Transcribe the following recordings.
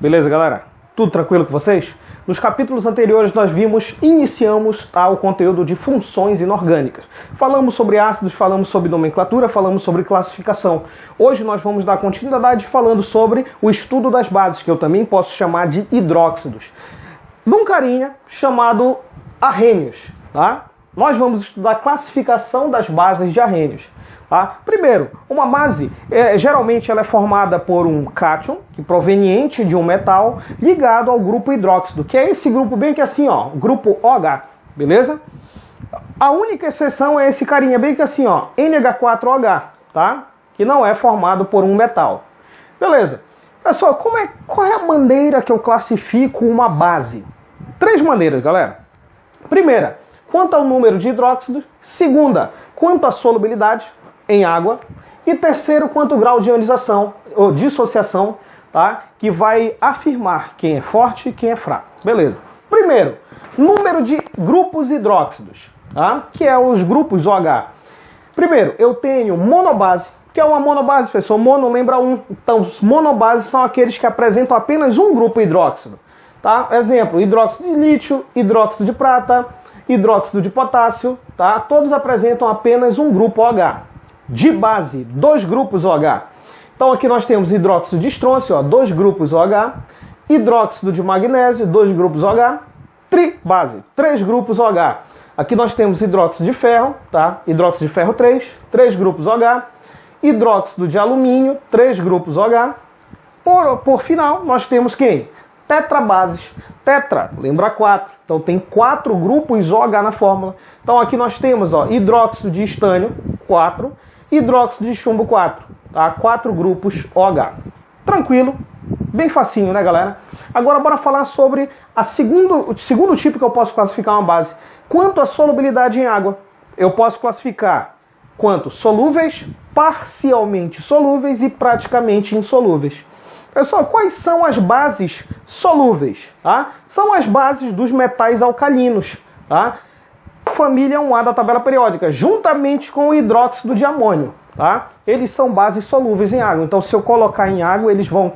Beleza, galera? Tudo tranquilo com vocês? Nos capítulos anteriores nós iniciamos o conteúdo de funções inorgânicas. Falamos sobre ácidos, falamos sobre nomenclatura, falamos sobre classificação. Hoje nós vamos dar continuidade falando sobre o estudo das bases, que eu também posso chamar de hidróxidos. De um carinha chamado arrênios, tá? Nós vamos estudar a classificação das bases de arrênios. Tá? Primeiro, uma base, geralmente ela é formada por um cátion, que proveniente de um metal, ligado ao grupo hidróxido, que é esse grupo bem que assim, ó, grupo OH, beleza? A única exceção é esse carinha bem que assim, ó, NH4OH, tá? Que não é formado por um metal. Beleza. Pessoal, qual é a maneira que eu classifico uma base? 3 maneiras, galera. Primeira, quanto ao número de hidróxidos. Segunda, quanto à solubilidade em água. E terceiro, quanto ao grau de ionização ou dissociação, tá? Que vai afirmar quem é forte e quem é fraco. Beleza. Primeiro, número de grupos hidróxidos, tá? Que é os grupos OH. Primeiro, eu tenho monobase, que é uma monobase, pessoal. Mono lembra um. Então, os monobases são aqueles que apresentam apenas um grupo hidróxido, tá? Exemplo, hidróxido de lítio, hidróxido de prata, hidróxido de potássio, tá? Todos apresentam apenas um grupo OH. De base, 2 grupos OH. Então aqui nós temos hidróxido de estrôncio, ó, 2 grupos OH. Hidróxido de magnésio, 2 grupos OH. Tribase, 3 grupos OH. Aqui nós temos hidróxido de ferro, tá? Hidróxido de ferro 3 grupos OH. Hidróxido de alumínio, 3 grupos OH. Por final, nós temos quem? Tetrabases. Tetra, lembra 4. Então tem 4 grupos OH na fórmula. Então aqui nós temos, ó, hidróxido de estânio, 4. Hidróxido de chumbo, 4. Tá? 4 grupos OH. Tranquilo, bem facinho, né, galera? Agora bora falar sobre o segundo tipo que eu posso classificar uma base. Quanto à solubilidade em água, eu posso classificar quanto solúveis, parcialmente solúveis e praticamente insolúveis. Pessoal, quais são as bases solúveis? Tá? São as bases dos metais alcalinos, tá? Família 1A da tabela periódica, juntamente com o hidróxido de amônio, tá? Eles são bases solúveis em água. Então, se eu colocar em água, eles vão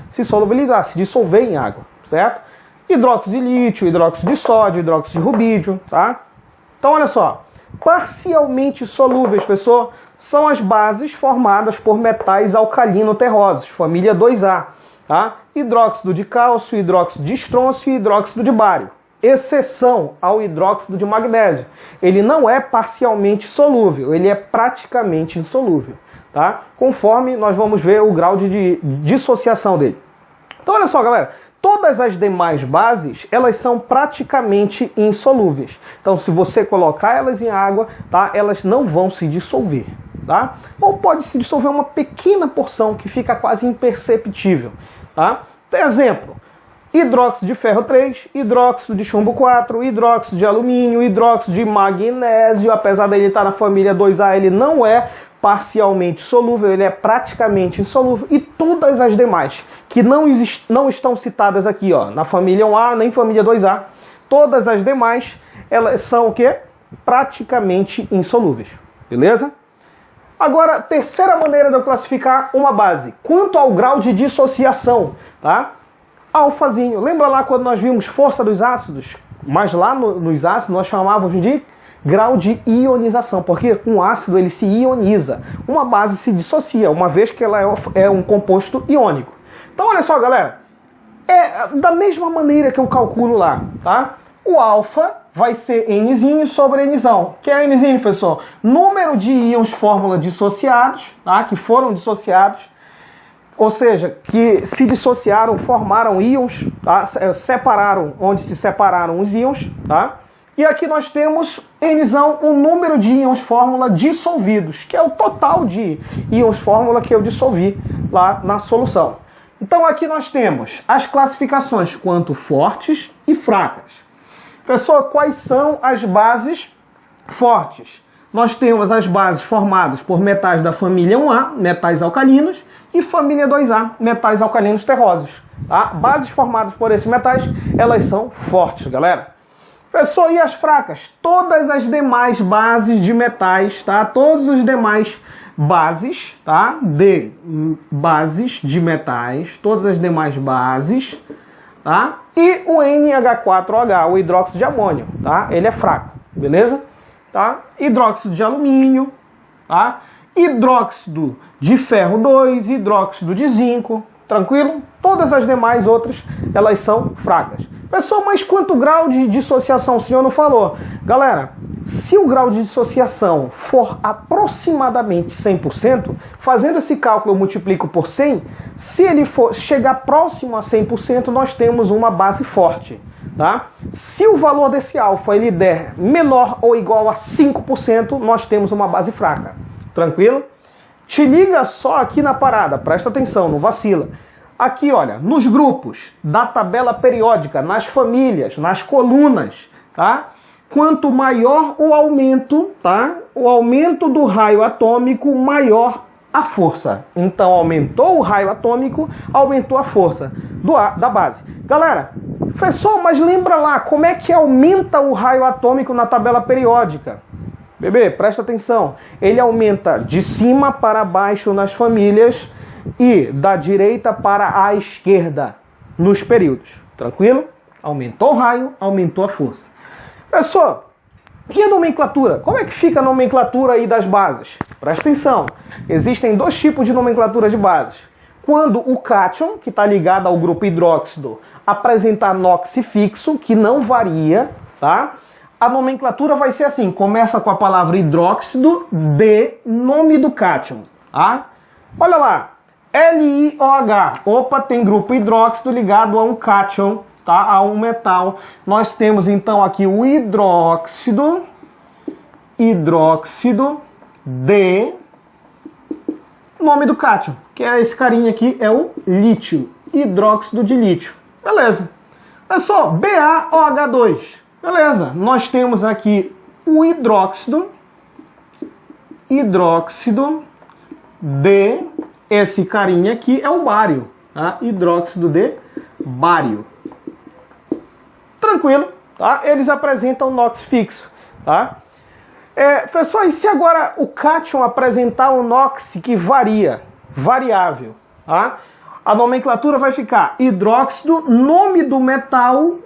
se solubilizar, se dissolver em água, certo? Hidróxido de lítio, hidróxido de sódio, hidróxido de rubídio, tá? Então, olha só, parcialmente solúveis, pessoal, são as bases formadas por metais alcalino-terrosos, família 2A, tá? Hidróxido de cálcio, hidróxido de estrôncio e hidróxido de bário. Exceção ao hidróxido de magnésio. Ele não é parcialmente solúvel, ele é praticamente insolúvel, tá? Conforme nós vamos ver o grau de dissociação dele. Então, olha só, galera. Todas as demais bases, elas são praticamente insolúveis. Então, se você colocar elas em água, tá? Elas não vão se dissolver, tá? Ou pode se dissolver uma pequena porção que fica quase imperceptível, tá? Por exemplo, hidróxido de ferro 3, hidróxido de chumbo 4, hidróxido de alumínio, hidróxido de magnésio, apesar dele estar na família 2A, ele não é parcialmente solúvel, ele é praticamente insolúvel, e todas as demais que não estão citadas aqui, ó, na família 1A nem família 2A, todas as demais, elas são o quê? Praticamente insolúveis, beleza? Agora, terceira maneira de eu classificar uma base, quanto ao grau de dissociação, tá? Alfazinho, lembra lá quando nós vimos força dos ácidos? Mas lá nos ácidos nós chamávamos de grau de ionização, porque um ácido ele se ioniza, uma base se dissocia, uma vez que ela é um composto iônico. Então olha só, galera, é da mesma maneira que eu calculo lá, tá? O alfa vai ser Nzinho sobre Nzão. Que é Nzinho, pessoal? Número de íons fórmula dissociados, tá? Que foram dissociados, ou seja, que se dissociaram, formaram íons, tá? Separaram, onde se separaram os íons, tá? E aqui nós temos Nzão, o número de íons fórmula dissolvidos, que é o total de íons fórmula que eu dissolvi lá na solução. Então aqui nós temos as classificações quanto fortes e fracas. Pessoal, quais são as bases fortes? Nós temos as bases formadas por metais da família 1A, metais alcalinos, e família 2A, metais alcalinos terrosos. Tá? Bases formadas por esses metais, elas são fortes, galera. Professor, e as fracas? Todas as demais bases de metais, tá? Todos os demais bases, tá? Bases de metais, todas as demais bases, tá? E o NH4OH, o hidróxido de amônio, tá? Ele é fraco, beleza? Tá? Hidróxido de alumínio, tá? Hidróxido de ferro 2, hidróxido de zinco, tranquilo? Todas as demais outras, elas são fracas. Pessoal, mas quanto grau de dissociação o senhor não falou? Galera, se o grau de dissociação for aproximadamente 100%, fazendo esse cálculo eu multiplico por 100, se ele for chegar próximo a 100%, nós temos uma base forte. Tá? Se o valor desse alfa ele der menor ou igual a 5%, nós temos uma base fraca. Tranquilo? Te liga só aqui na parada, presta atenção, não vacila. Aqui, olha, nos grupos da tabela periódica, nas famílias, nas colunas, tá? Quanto maior o aumento, tá? O aumento do raio atômico, maior a força. Então, aumentou o raio atômico, aumentou a força da base. Galera, professor, mas lembra lá, como é que aumenta o raio atômico na tabela periódica? Bebê, presta atenção. Ele aumenta de cima para baixo nas famílias e da direita para a esquerda nos períodos. Tranquilo? Aumentou o raio, aumentou a força. Professor, e a nomenclatura? Como é que fica a nomenclatura aí das bases? Presta atenção. Existem dois tipos de nomenclatura de bases. Quando o cátion, que está ligado ao grupo hidróxido, apresentar NOx fixo, que não varia, tá? A nomenclatura vai ser assim, começa com a palavra hidróxido, D, nome do cátion, tá? Olha lá, LiOH, opa, tem grupo hidróxido ligado a um cátion, tá? A um metal. Nós temos então aqui o hidróxido, D, nome do cátion, que é esse carinha aqui, é o lítio, hidróxido de lítio. Beleza. É só BaOH2. Beleza. Nós temos aqui o hidróxido de, esse carinha aqui é o bário, tá? Hidróxido de bário. Tranquilo, tá? Eles apresentam NOx fixo, tá? Professor, e se agora o cátion apresentar um NOx que variável, tá? A nomenclatura vai ficar hidróxido, nome do metal,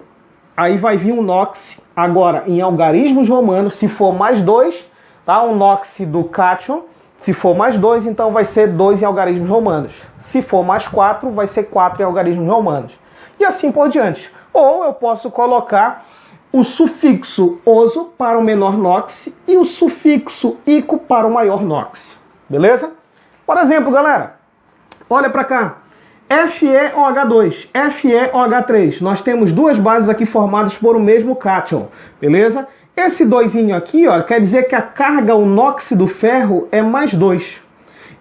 aí vai vir um NOx, agora em algarismos romanos, se for mais 2, tá? Um NOx do cátion, se for mais 2, então vai ser 2 em algarismos romanos. Se for mais 4, vai ser 4 em algarismos romanos. E assim por diante. Ou eu posso colocar o sufixo oso para o menor NOx e o sufixo ico para o maior NOx. Beleza? Por exemplo, galera, olha para cá. FeOH2, FeOH3. Nós temos duas bases aqui formadas por o mesmo cátion, beleza? Esse 2 aqui, ó, quer dizer que a carga, o NOx do ferro é mais 2.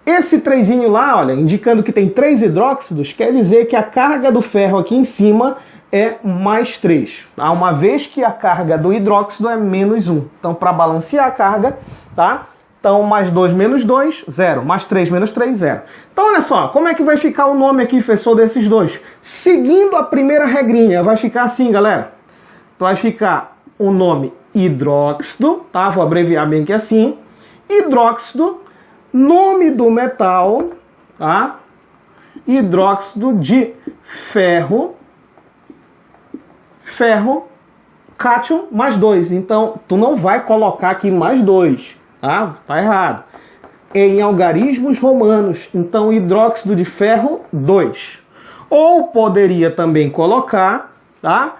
Esse 3 lá, olha, indicando que tem 3 hidróxidos, quer dizer que a carga do ferro aqui em cima é mais 3. Tá? Uma vez que a carga do hidróxido é menos 1. Então, para balancear a carga, tá? Então, mais 2 menos 2, 0. Mais 3 menos 3, 0. Então, olha só, como é que vai ficar o nome aqui, professor, desses dois? Seguindo a primeira regrinha, vai ficar assim, galera. Então, vai ficar o nome hidróxido, tá? Vou abreviar bem aqui assim. Hidróxido, nome do metal, tá? Hidróxido de ferro, cátion, mais 2. Então, tu não vai colocar aqui mais 2. Tá? Tá errado. Em algarismos romanos, então hidróxido de ferro 2. Ou poderia também colocar, tá?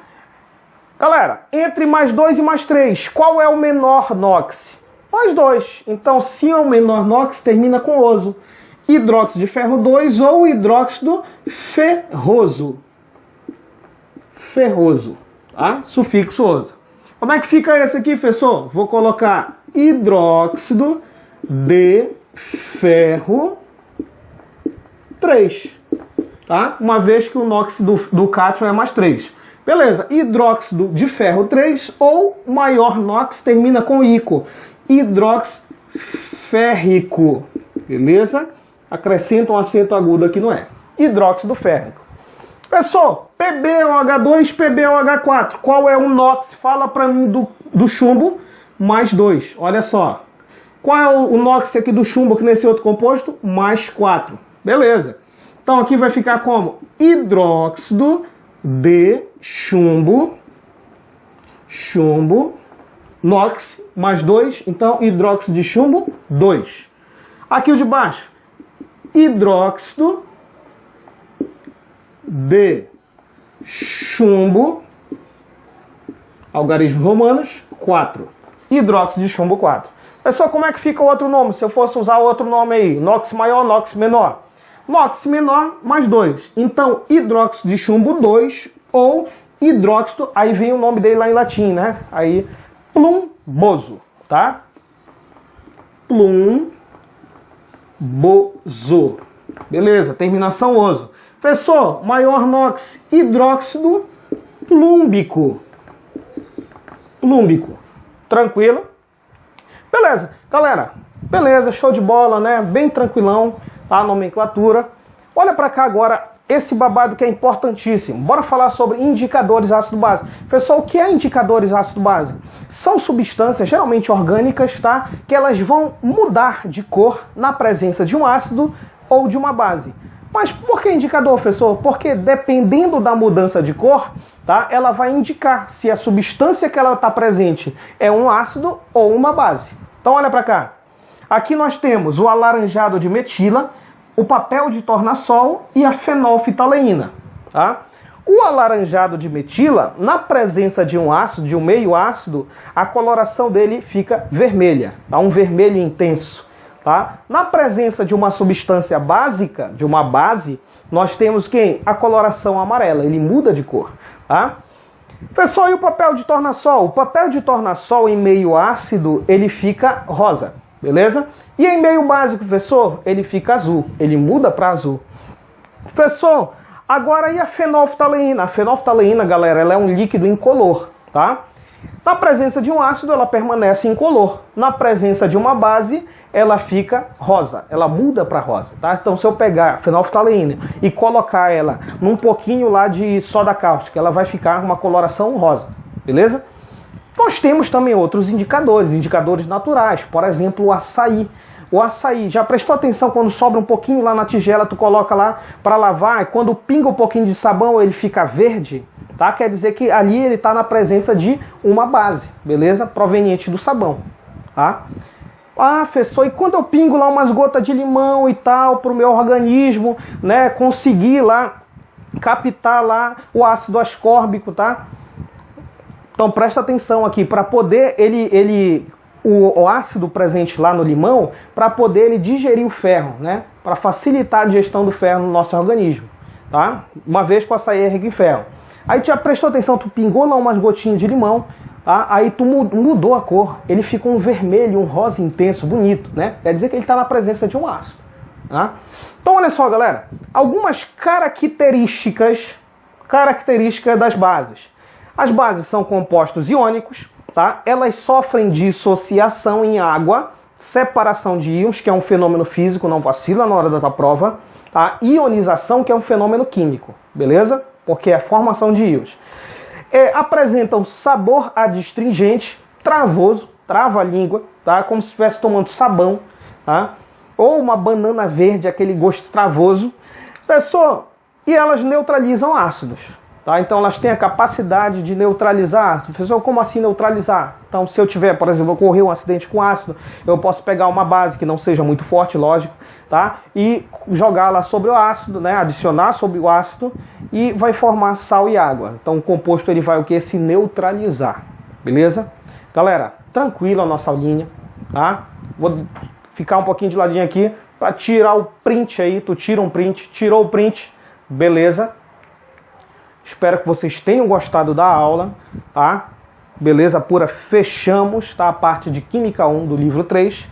Galera, entre mais 2 e mais 3, qual é o menor NOx? Mais 2. Então, se é o menor NOx, termina com oso. Hidróxido de ferro 2 ou hidróxido ferroso. Ferroso, tá? Sufixo oso. Como é que fica esse aqui, professor? Vou colocar hidróxido de ferro 3, tá? Uma vez que o NOx do cátion é mais 3. Beleza, hidróxido de ferro 3 ou maior NOx termina com ico. Hidróxido férrico, beleza? Acrescenta um acento agudo aqui no E. Hidróxido férrico. Pessoal, PbOH2, PbOH4. Qual é o NOx? Fala para mim do chumbo mais 2. Olha só. Qual é o NOx aqui do chumbo aqui nesse outro composto? Mais 4. Beleza. Então aqui vai ficar como? Hidróxido de chumbo. NOx mais 2. Então hidróxido de chumbo 2. Aqui o de baixo. Hidróxido de chumbo, algarismos romanos, 4. Hidróxido de chumbo 4. Pessoal, como é que fica o outro nome? Se eu fosse usar outro nome aí, NOx maior, NOx menor. NOx menor mais 2. Então, hidróxido de chumbo 2 ou hidróxido, aí vem o nome dele lá em latim, né? Aí, plumboso, tá? Plumboso. Beleza, terminação oso. Professor, maior NOx, hidróxido plúmbico. Tranquilo? Beleza, galera. Beleza, show de bola, né? Bem tranquilão a nomenclatura. Olha para cá agora esse babado que é importantíssimo. Bora falar sobre indicadores ácido-base. Pessoal, o que é indicadores ácido-base? São substâncias geralmente orgânicas, tá? Que elas vão mudar de cor na presença de um ácido ou de uma base. Mas por que indicador, professor? Porque dependendo da mudança de cor, tá? Ela vai indicar se a substância que ela está presente é um ácido ou uma base. Então olha para cá. Aqui nós temos o alaranjado de metila, o papel de tornassol e a fenolftaleína, tá? O alaranjado de metila, na presença de um ácido, de um meio ácido, a coloração dele fica vermelha, tá? Um vermelho intenso, tá? Na presença de uma substância básica, de uma base, nós temos quem? A coloração amarela, ele muda de cor, tá? Pessoal, e o papel de tornassol? O papel de tornassol em meio ácido, ele fica rosa, beleza? E em meio básico, professor, ele fica azul, ele muda para azul. Professor, agora e a fenolftaleína? A fenolftaleína, galera, ela é um líquido incolor, tá? Na presença de um ácido, ela permanece incolor. Na presença de uma base, ela fica rosa, ela muda para rosa, tá? Então, se eu pegar a fenolftaleína e colocar ela num pouquinho lá de soda cáustica, ela vai ficar uma coloração rosa, beleza? Nós temos também outros indicadores naturais, por exemplo, o açaí. O açaí, já prestou atenção quando sobra um pouquinho lá na tigela, tu coloca lá para lavar, e quando pinga um pouquinho de sabão ele fica verde, tá? Quer dizer que ali ele está na presença de uma base, beleza? Proveniente do sabão, tá? Ah, professor, e quando eu pingo lá umas gotas de limão e tal, para o meu organismo, né, conseguir lá, captar lá o ácido ascórbico, tá? Então presta atenção aqui, para poder o ácido presente lá no limão, para poder ele digerir o ferro, né? Para facilitar a digestão do ferro no nosso organismo, tá? Uma vez que o açaí é rico em ferro. Aí tu já prestou atenção, tu pingou lá umas gotinhas de limão, tá? Aí tu mudou a cor, ele fica um vermelho, um rosa intenso, bonito, né? Quer dizer que ele está na presença de um ácido, tá? Então olha só, galera, algumas características das bases. As bases são compostos iônicos, tá? Elas sofrem dissociação em água, separação de íons, que é um fenômeno físico, não vacila na hora da tua prova, tá? Ionização, que é um fenômeno químico, beleza? Porque é a formação de íons. Apresentam sabor adstringente, travoso, trava a língua, tá? Como se estivesse tomando sabão, tá? Ou uma banana verde, aquele gosto travoso. Pessoal, e elas neutralizam ácidos. Tá? Então elas têm a capacidade de neutralizar ácido. Professor, como assim neutralizar? Então, se eu tiver, por exemplo, ocorrer um acidente com ácido, eu posso pegar uma base que não seja muito forte, lógico, tá? E jogar lá sobre o ácido, né? Adicionar sobre o ácido e vai formar sal e água. Então o composto ele vai o que? Se neutralizar, beleza? Galera, tranquilo a nossa aulinha, tá? Vou ficar um pouquinho de ladinho aqui para tirar o print aí. Tu tira um print, tirou o print, beleza? Espero que vocês tenham gostado da aula, tá? Beleza pura, fechamos, tá? A parte de Química 1 do livro 3.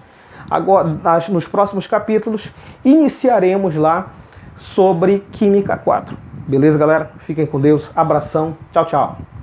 Agora, nos próximos capítulos, iniciaremos lá sobre Química 4. Beleza, galera? Fiquem com Deus. Abração. Tchau, tchau.